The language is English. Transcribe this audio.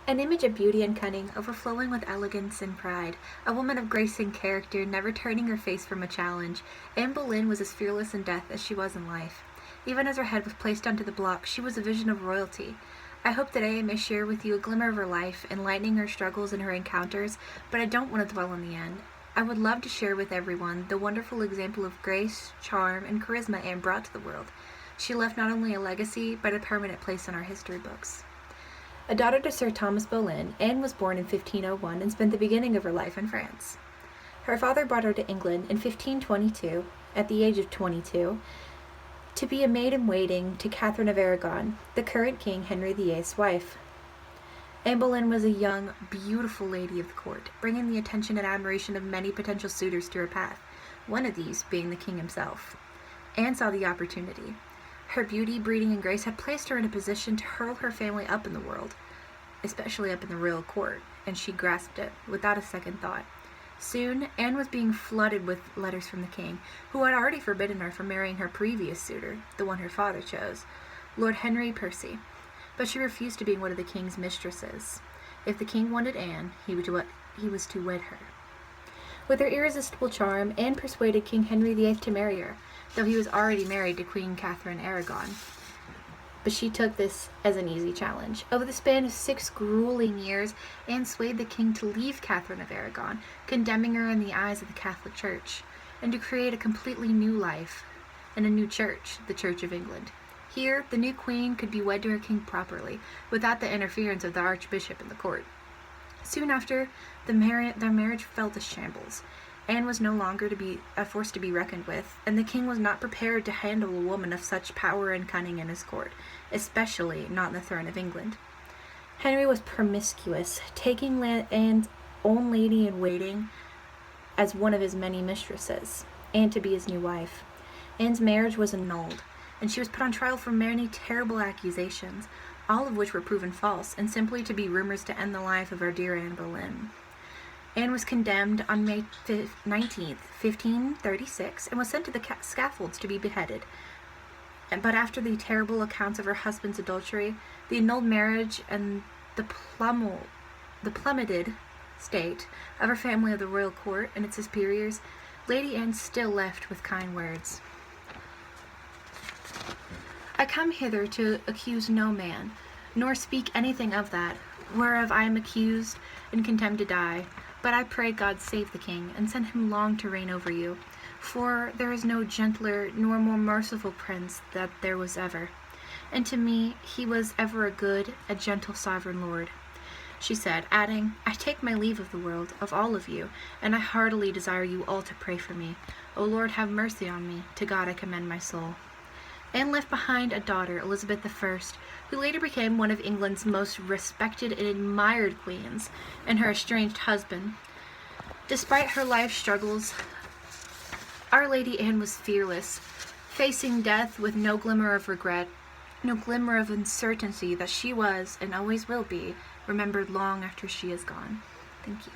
An image of beauty and cunning, overflowing with elegance and pride, a woman of grace and character, never turning her face from a challenge, Anne Boleyn was as fearless in death as she was in life. Even as her head was placed onto the block, she was a vision of royalty. I hope today I may share with you a glimmer of her life, enlightening her struggles and her encounters, but I don't want to dwell on the end. I would love to share with everyone the wonderful example of grace, charm, and charisma Anne brought to the world. She left not only a legacy, but a permanent place in our history books. A daughter to Sir Thomas Boleyn, Anne was born in 1501 and spent the beginning of her life in France. Her father brought her to England in 1522, at the age of 22, to be a maid-in-waiting to Catherine of Aragon, the current King Henry VIII's wife. Anne Boleyn was a young, beautiful lady of the court, bringing the attention and admiration of many potential suitors to her path, one of these being the king himself. Anne saw the opportunity. Her beauty, breeding, and grace had placed her in a position to hurl her family up in the world, especially up in the royal court, and she grasped it without a second thought. Soon, Anne was being flooded with letters from the king, who had already forbidden her from marrying her previous suitor, the one her father chose, Lord Henry Percy. But she refused to be one of the king's mistresses. If the king wanted Anne, he was to wed her. With her irresistible charm, Anne persuaded King Henry VIII to marry her, though he was already married to Queen Catherine Aragon. But she took this as an easy challenge. Over the span of 6 grueling years, Anne swayed the king to leave Catherine of Aragon, condemning her in the eyes of the Catholic Church, and to create a completely new life and a new church, the Church of England. Here, the new queen could be wed to her king properly, without the interference of the archbishop in the court. Soon after, their marriage fell to shambles. Anne was no longer to be a force to be reckoned with, and the king was not prepared to handle a woman of such power and cunning in his court, especially not on the throne of England. Henry was promiscuous, taking Anne's own lady-in-waiting as one of his many mistresses, and to be his new wife. Anne's marriage was annulled, and she was put on trial for many terrible accusations, all of which were proven false, and simply to be rumors to end the life of our dear Anne Boleyn. Anne was condemned on May 19th, 1536, and was sent to the scaffolds to be beheaded. But after the terrible accounts of her husband's adultery, the annulled marriage, and the plummeted state of her family of the royal court and its superiors, Lady Anne still left with kind words. I come hither to accuse no man, nor speak anything of that, whereof I am accused and condemned to die. But I pray God save the king, and send him long to reign over you. For there is no gentler nor more merciful prince that there was ever. And to me he was ever a good, a gentle sovereign lord. She said, adding, I take my leave of the world, of all of you, and I heartily desire you all to pray for me. O Lord, have mercy on me. To God I commend my soul. Anne left behind a daughter, Elizabeth I, who later became one of England's most respected and admired queens, and her estranged husband. Despite her life struggles, Our Lady Anne was fearless, facing death with no glimmer of regret, no glimmer of uncertainty that she was, and always will be, remembered long after she is gone. Thank you.